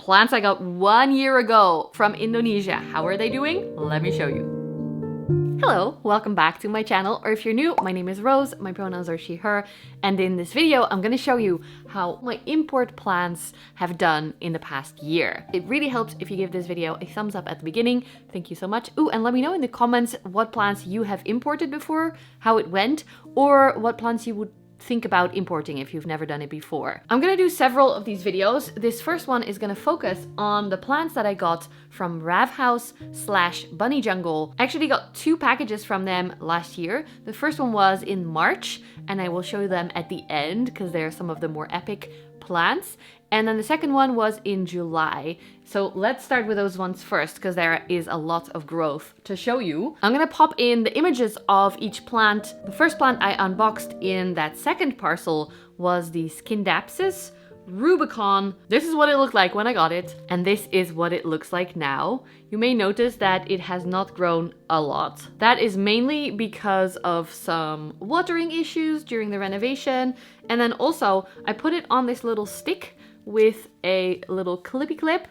plants I got 1 year ago from Indonesia. How are they doing? Let me show you. Hello, welcome back to my channel, or if you're new, my name is Rose, my pronouns are she, her, and in this video I'm gonna show you how my import plants have done in the past year. It really helps if you give this video a thumbs up at the beginning. Thank you so much. Ooh, and let me know in the comments what plants you have imported before, how it went, or what plants you would think about importing if you've never done it before. I'm gonna do several of these videos. This first one is gonna focus on the plants that I got from Rav House / Bunny Jungle. I actually got 2 packages from them last year. The first one was in March, and I will show you them at the end because they're some of the more epic plants. And then the second one was in July. So let's start with those ones first because there is a lot of growth to show you. I'm gonna pop in the images of each plant. The first plant I unboxed in that second parcel was the Dapsis Rubicon. This is what it looked like when I got it, and this is what it looks like now. You may notice that it has not grown a lot. That is mainly because of some watering issues during the renovation, and then also I put it on this little stick with a little clippy clip,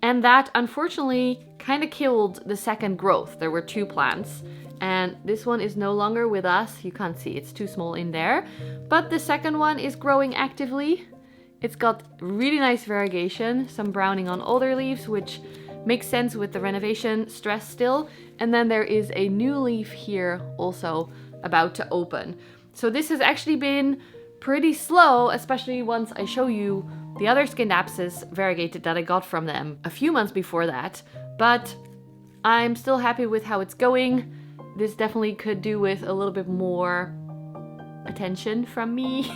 and that unfortunately kind of killed the second growth. There were 2 plants, and this one is no longer with us. You can't see, it's too small in there, but the second one is growing actively. It's got really nice variegation, some browning on older leaves, which makes sense with the renovation stress still, and then there is a new leaf here also about to open. So this has actually been pretty slow, especially once I show you the other Dapsis variegated that I got from them a few months before that, but I'm still happy with how it's going. This definitely could do with a little bit more attention from me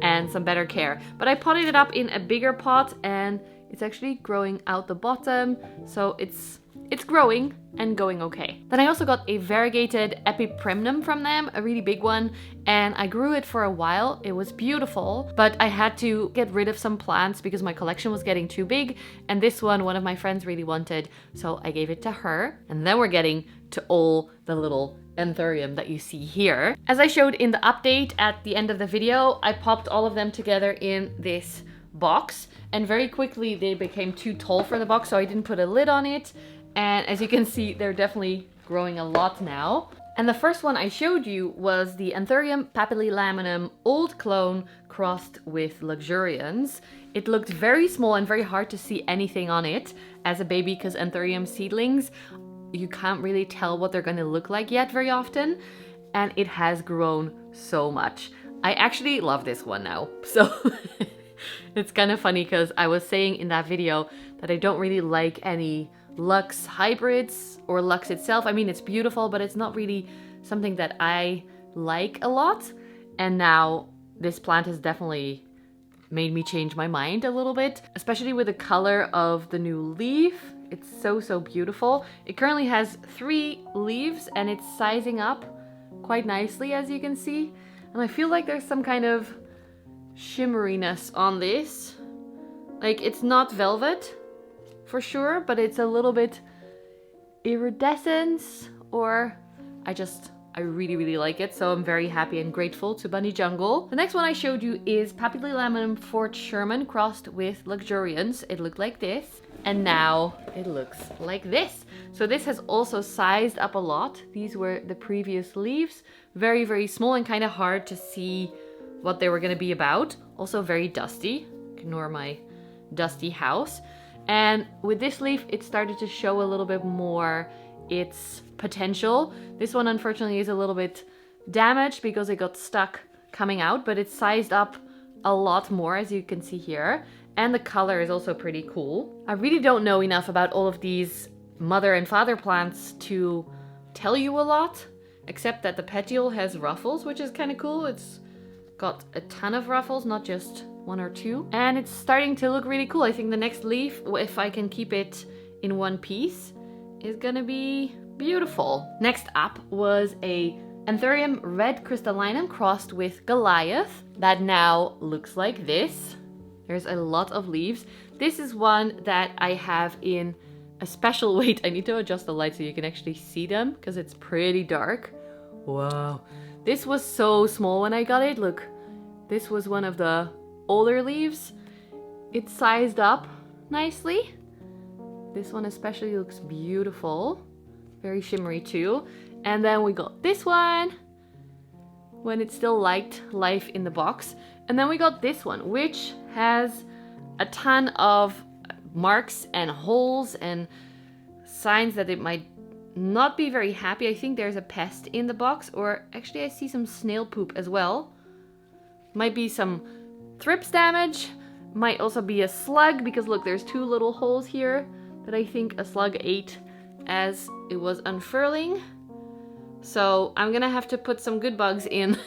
and some better care. But I potted it up in a bigger pot and it's actually growing out the bottom, so it's growing and going okay. Then I also got a variegated epipremnum from them, a really big one, and I grew it for a while. It was beautiful, but I had to get rid of some plants because my collection was getting too big, and this one of my friends really wanted, so I gave it to her. And then we're getting to all the little antherium that you see here. As I showed in the update at the end of the video, I popped all of them together in this box, and very quickly they became too tall for the box, so I didn't put a lid on it. And as you can see, they're definitely growing a lot now. And the first one I showed you was the Antherium Papylum old clone crossed with Luxurians. It looked very small and very hard to see anything on it as a baby because Antherium seedlings, you can't really tell what they're going to look like yet very often. And it has grown so much. I actually love this one now. So it's kind of funny because I was saying in that video that I don't really like any Lux hybrids or Lux itself. I mean, it's beautiful, but it's not really something that I like a lot. And now this plant has definitely made me change my mind a little bit, especially with the color of the new leaf. It's so beautiful. It currently has 3 leaves and it's sizing up quite nicely, as you can see. And I feel like there's some kind of shimmeriness on this. Like, it's not velvet for sure, but it's a little bit iridescence, or I really like it, so I'm very happy and grateful to Bunny Jungle. The next one I showed you is Paplinum Corduroy Sherman crossed with Luxurians. It looked like this, and now it looks like this. So this has also sized up a lot. These were the previous leaves, very small and kind of hard to see what they were going to be about. Also very dusty, ignore my dusty house. And with this leaf, it started to show a little bit more its potential. This one, unfortunately, is a little bit damaged because it got stuck coming out, but it's sized up a lot more, as you can see here. And the color is also pretty cool. I really don't know enough about all of these mother and father plants to tell you a lot, except that the petiole has ruffles, which is kind of cool. It's got a ton of ruffles, not just 1 or 2, and it's starting to look really cool. I think the next leaf, if I can keep it in one piece, is gonna be beautiful. Next up was a Antherium red crystallinum crossed with Goliath that now looks like this. There's a lot of leaves. This is one that I have in a special weight. I need to adjust the light so you can actually see them because it's pretty dark. Wow. This was so small when I got it. Look, this was one of the older leaves. It's sized up nicely. This one especially looks beautiful. Very shimmery too. And then we got this one when it still liked life in the box. And then we got this one, which has a ton of marks and holes and signs that it might not be very happy. I think there's a pest in the box, or actually I see some snail poop as well. Might be some thrips damage. Might also be a slug, because look, there's two little holes here that I think a slug ate as it was unfurling. So I'm gonna have to put some good bugs in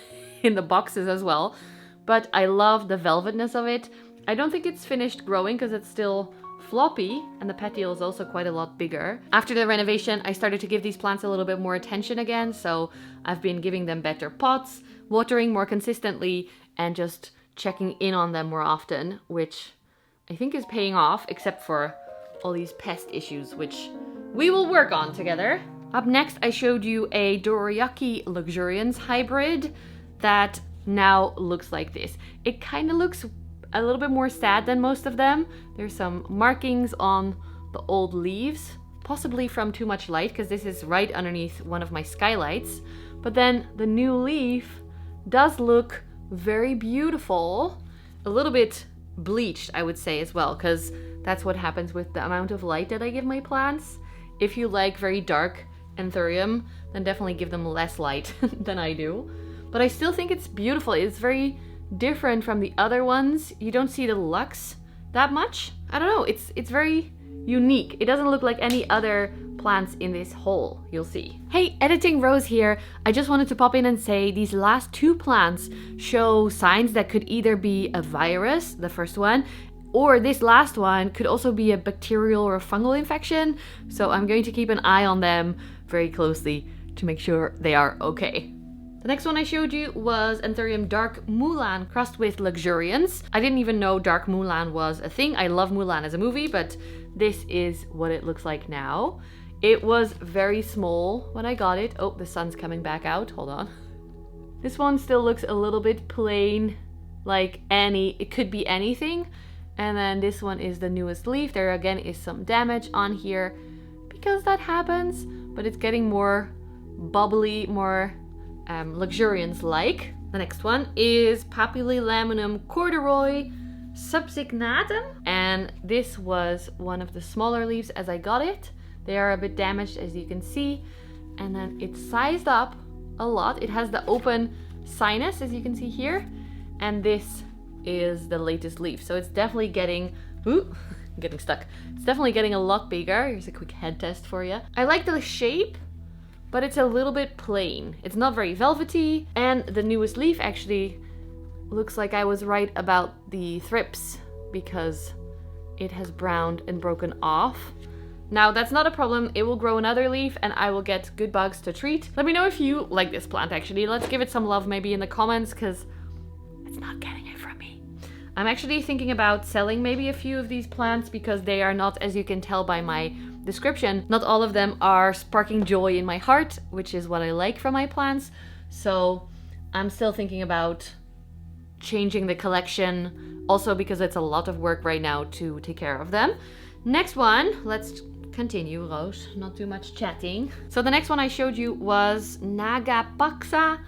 the boxes as well. But I love the velvetness of it. I don't think it's finished growing because it's still floppy, and the petiole is also quite a lot bigger. After the renovation, I started to give these plants a little bit more attention again, so I've been giving them better pots, watering more consistently, and just checking in on them more often, which I think is paying off, except for all these pest issues, which we will work on together. Up next, I showed you a Dorayaki Luxurians hybrid that now looks like this. It kind of looks a little bit more sad than most of them. There's some markings on the old leaves, possibly from too much light, because this is right underneath one of my skylights. But then the new leaf does look very beautiful. A little bit bleached, I would say, as well, because that's what happens with the amount of light that I give my plants. If you like very dark antherium, then definitely give them less light than I do. But I still think it's beautiful. It's very different from the other ones. You don't see the lux that much. I don't know, it's very unique. It doesn't look like any other plants in this hole, you'll see. Hey, Editing Rose here. I just wanted to pop in and say these last two plants show signs that could either be a virus, the first one, or this last one could also be a bacterial or a fungal infection. So I'm going to keep an eye on them very closely to make sure they are okay. The next one I showed you was Antherium Dark Mulan crossed with Luxurians. I didn't even know Dark Mulan was a thing. I love Mulan as a movie, but this is what it looks like now. It was very small when I got it. Oh, the sun's coming back out. Hold on. This one still looks a little bit plain, like it could be anything. And then this one is the newest leaf. There again is some damage on here because that happens, but it's getting more bubbly, more Luxurians-like. The next one is Paplinum Corduroy subsignatum, and this was one of the smaller leaves as I got it. They are a bit damaged, as you can see, and then it's sized up a lot. It has the open sinus, as you can see here, and this is the latest leaf, so it's definitely getting getting stuck. It's definitely getting a lot bigger. Here's a quick head test for you. I like the shape, but it's a little bit plain. It's not very velvety, and the newest leaf actually looks like I was right about the thrips because it has browned and broken off. Now that's not a problem. It will grow another leaf and I will get good bugs to treat. Let me know if you like this plant actually. Let's give it some love maybe in the comments because it's not getting it from me. I'm actually thinking about selling maybe a few of these plants because they are not, as you can tell by my description, not all of them are sparking joy in my heart, which is what I like from my plants. So I'm still thinking about changing the collection, also because it's a lot of work right now to take care of them. Next one, let's continue, Roos, not too much chatting. So the next one I showed you was Nagapaxa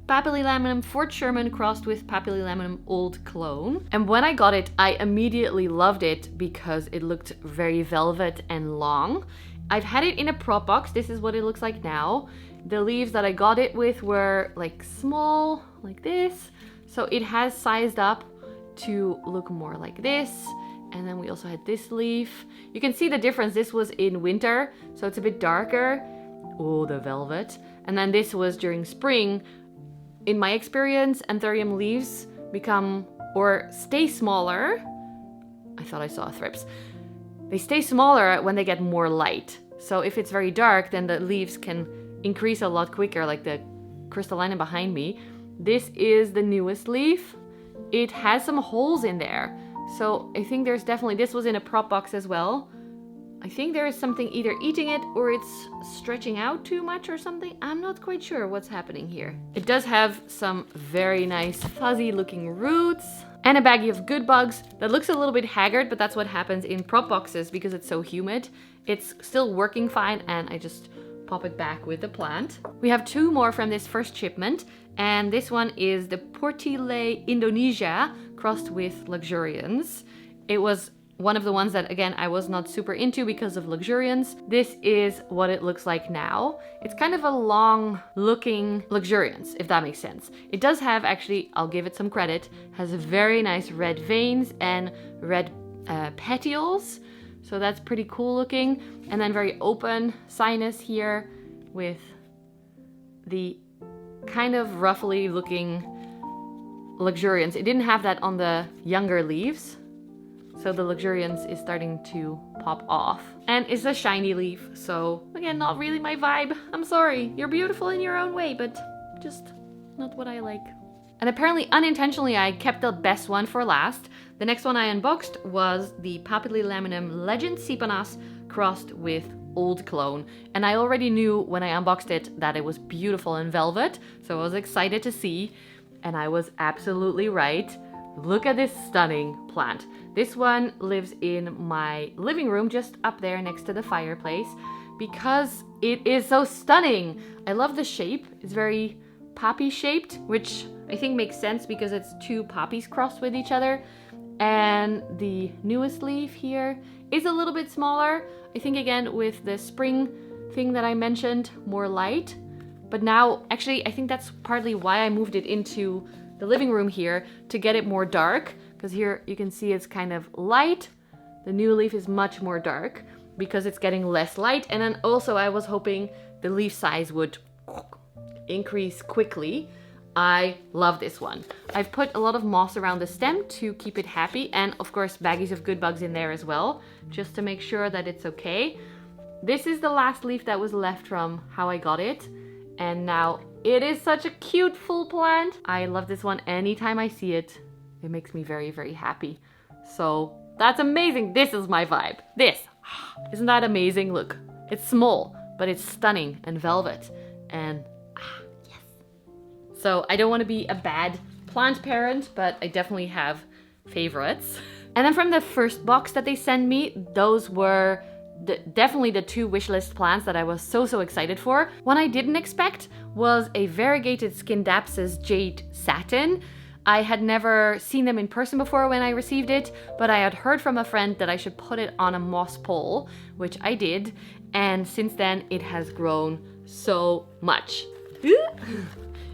Papyllilaminum Fort Sherman crossed with Papyllilaminum Old Clone. And when I got it, I immediately loved it because it looked very velvet and long. I've had it in a prop box. This is what it looks like now. The leaves that I got it with were like small, like this. So it has sized up to look more like this. And then we also had this leaf. You can see the difference. This was in winter, so it's a bit darker. Oh, the velvet. And then this was during spring. In my experience, antherium leaves become or stay smaller. I thought I saw thrips. They stay smaller when they get more light. So if it's very dark, then the leaves can increase a lot quicker, like the crystallinum behind me. This is the newest leaf. It has some holes in there. So I think there's definitely, this was in a prop box as well. I think there is something either eating it or it's stretching out too much or something. I'm not quite sure what's happening here. It does have some very nice fuzzy looking roots. and a baggie of good bugs that looks a little bit haggard, but that's what happens in prop boxes because it's so humid. It's still working fine, and I just pop it back with the plant. We have 2 more from this first shipment, and this one is the Porti Indonesia crossed with Luxurians. It was one of the ones that, again, I was not super into because of Luxurians. This is what it looks like now. It's kind of a long looking Luxurians, if that makes sense. It does have, actually, I'll give it some credit, has very nice red veins and red petioles. So that's pretty cool looking. And then very open sinus here with the kind of roughly looking Luxurians. It didn't have that on the younger leaves. So the Luxurians is starting to pop off. And it's a shiny leaf, so again, not really my vibe. I'm sorry, you're beautiful in your own way, but just not what I like. And apparently unintentionally I kept the best one for last. The next one I unboxed was the Papyrus Legend Sepos crossed with Old Clone. And I already knew when I unboxed it that it was beautiful in velvet, so I was excited to see, and I was absolutely right. Look at this stunning plant. This one lives in my living room just up there next to the fireplace because it is so stunning. I love the shape. It's very poppy shaped, which I think makes sense because it's 2 poppies crossed with each other. And the newest leaf here is a little bit smaller. I think again with the spring thing that I mentioned, more light. But now, actually, I think that's partly why I moved it into the living room here to get it more dark, because here you can see it's kind of light. The new leaf is much more dark because it's getting less light. And then also I was hoping the leaf size would increase quickly. I love this one. I've put a lot of moss around the stem to keep it happy, and of course baggies of good bugs in there as well, just to make sure that it's okay. This is the last leaf that was left from how I got it, and now it is such a cute full plant. I love this one. Anytime I see it, it makes me very, very happy. So that's amazing. This is my vibe. This. Isn't that amazing? Look, it's small, but it's stunning and velvet. And yes. So I don't want to be a bad plant parent, but I definitely have favorites. And then from the first box that they sent me, those were definitely the 2 wishlist plants that I was so excited for. One I didn't expect was a variegated skin Dapsis Jade Satin. I had never seen them in person before when I received it, but I had heard from a friend that I should put it on a moss pole, which I did, and since then it has grown so much.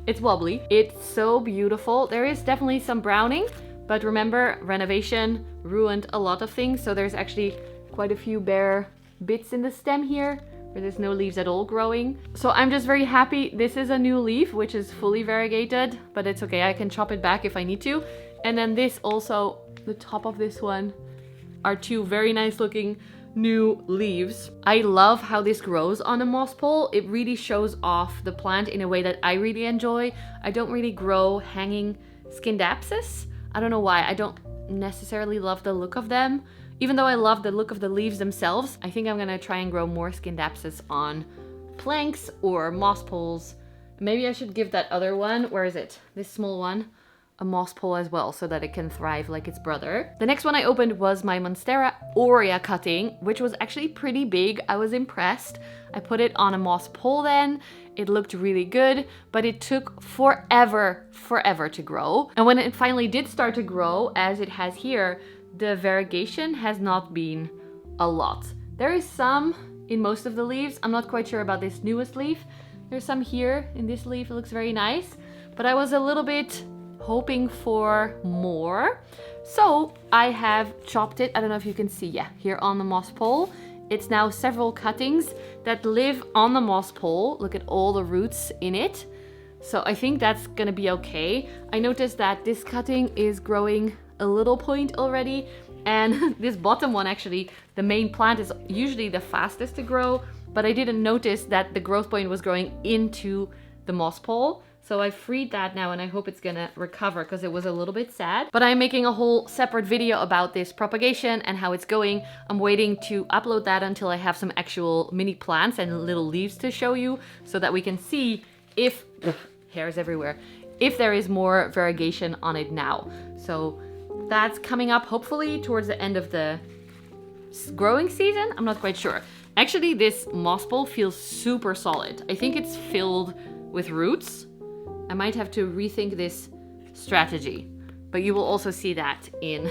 It's wobbly. It's so beautiful. There is definitely some browning, but remember, renovation ruined a lot of things, so there's actually quite a few bare bits in the stem here where there's no leaves at all growing. So I'm just very happy. This is a new leaf, which is fully variegated, but it's okay. I can chop it back if I need to. And then this also, the top of this one, are 2 very nice looking new leaves. I love how this grows on a moss pole. It really shows off the plant in a way that I really enjoy. I don't really grow hanging skin Dapsis. I don't know why. I don't necessarily love the look of them. Even though I love the look of the leaves themselves, I think I'm gonna try and grow more skin Dapsis on planks or moss poles. Maybe I should give that other one, where is it? This small one, a moss pole as well, so that it can thrive like its brother. The next one I opened was my Monera Ora cutting, which was actually pretty big. I was impressed. I put it on a moss pole then. It looked really good, but it took forever to grow. And when it finally did start to grow, as it has here, the variegation has not been a lot. There is some in most of the leaves. I'm not quite sure about this newest leaf. There's some here in this leaf. It looks very nice, but I was a little bit hoping for more. So I have chopped it. I don't know if you can see, yeah, here on the moss pole. It's now several cuttings that live on the moss pole. Look at all the roots in it. So I think that's gonna be okay. I noticed that this cutting is growing a little point already, and this bottom one, actually, the main plant is usually the fastest to grow, but I didn't notice that the growth point was growing into the moss pole. So I freed that now, and I hope it's gonna recover because it was a little bit sad. But I'm making a whole separate video about this propagation and how it's going. I'm waiting to upload that until I have some actual mini plants and little leaves to show you, so that we can see if, hairs everywhere, if there is more variegation on it now. So that's coming up hopefully towards the end of the growing season. I'm not quite sure. Actually, this moss bowl feels super solid. I think it's filled with roots. I might have to rethink this strategy, but you will also see that in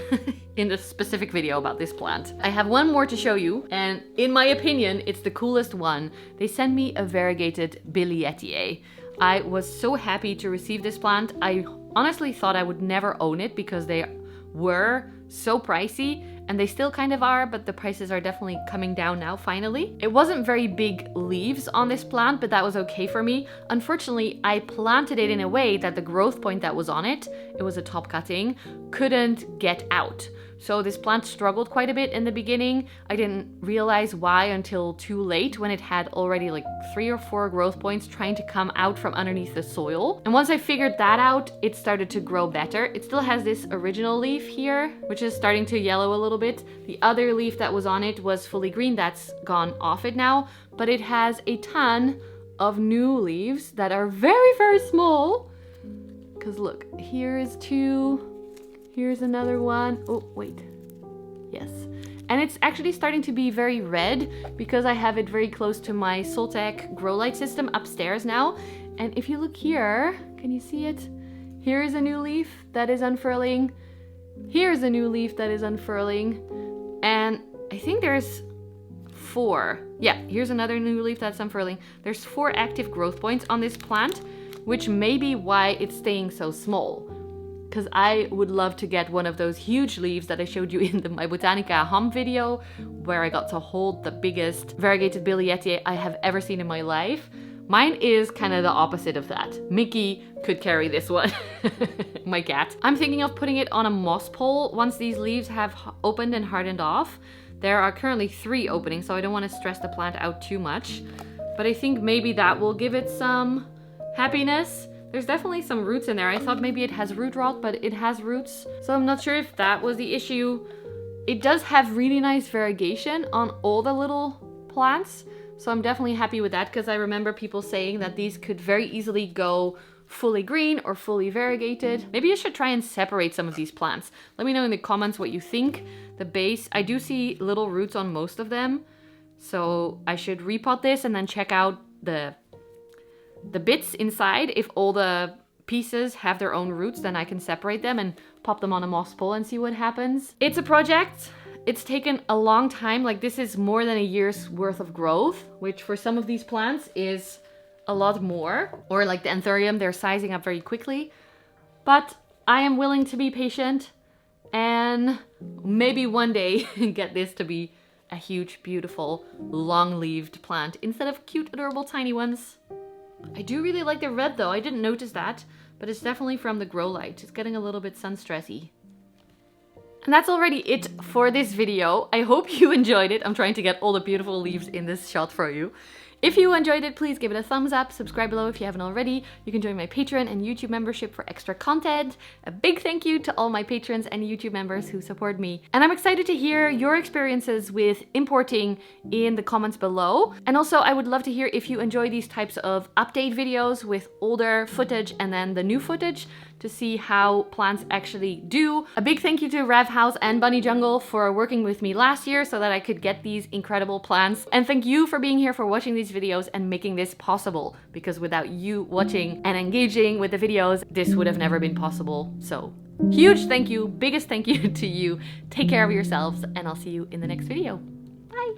in the specific video about this plant. I have one more to show you, and in my opinion, it's the coolest one. They sent me a Variegated Bti. I was so happy to receive this plant. I honestly thought I would never own it because they were so pricey, and they still kind of are, but the prices are definitely coming down now finally. It wasn't very big leaves on this plant, but that was okay for me. Unfortunately, I planted it in a way that the growth point that was on it, it was a top cutting, couldn't get out. So this plant struggled quite a bit in the beginning. I didn't realize why until too late, when it had already like 3 or 4 growth points trying to come out from underneath the soil. And once I figured that out, it started to grow better. It still has this original leaf here, which is starting to yellow a little bit. The other leaf that was on it was fully green. That's gone off it now, but it has a ton of new leaves that are very, very small. Because look, here's 2. Here's another one. Oh, wait. Yes. And it's actually starting to be very red because I have it very close to my Soltec grow light system upstairs now. And if you look here, can you see it? Here is a new leaf that is unfurling. Here's a new leaf that is unfurling. And I think there's 4. Yeah, here's another new leaf that's unfurling. There's 4 active growth points on this plant, which may be why it's staying so small. Because I would love to get one of those huge leaves that I showed you in the My Botanica hum video, where I got to hold the biggest Variegated Bti I have ever seen in my life. Mine is kind of the opposite of that. Mickey could carry this one, my cat. I'm thinking of putting it on a moss pole once these leaves have opened and hardened off. There are currently 3 openings, so I don't want to stress the plant out too much. But I think maybe that will give it some happiness. There's definitely some roots in there. I thought maybe it has root rot, but it has roots. So I'm not sure if that was the issue. It does have really nice variegation on all the little plants. So I'm definitely happy with that, because I remember people saying that these could very easily go fully green or fully variegated. Maybe I should try and separate some of these plants. Let me know in the comments what you think. The base, I do see little roots on most of them. So I should repot this and then check out the bits inside. If all the pieces have their own roots, then I can separate them and pop them on a moss pole and see what happens. It's a project. It's taken a long time. Like, this is more than a year's worth of growth, which for some of these plants is a lot more. Or like the antherium, they're sizing up very quickly. But I am willing to be patient and maybe one day get this to be a huge, beautiful, long-leaved plant instead of cute, adorable, tiny ones. I do really like the red though. I didn't notice that, but it's definitely from the grow light. It's getting a little bit sun stressy. And that's already it for this video. I hope you enjoyed it. I'm trying to get all the beautiful leaves in this shot for you. If you enjoyed it, please give it a thumbs up, subscribe below if you haven't already. You can join my Patreon and YouTube membership for extra content. A big thank you to all my patrons and YouTube members who support me. And I'm excited to hear your experiences with importing in the comments below. And also, I would love to hear if you enjoy these types of update videos with older footage and then the new footage to see how plants actually do. A big thank you to Rev House and Bunny Jungle for working with me last year so that I could get these incredible plants. And thank you for being here, for watching these videos and making this possible, because without you watching and engaging with the videos, this would have never been possible. So huge thank you, biggest thank you to you. Take care of yourselves, and I'll see you in the next video. Bye.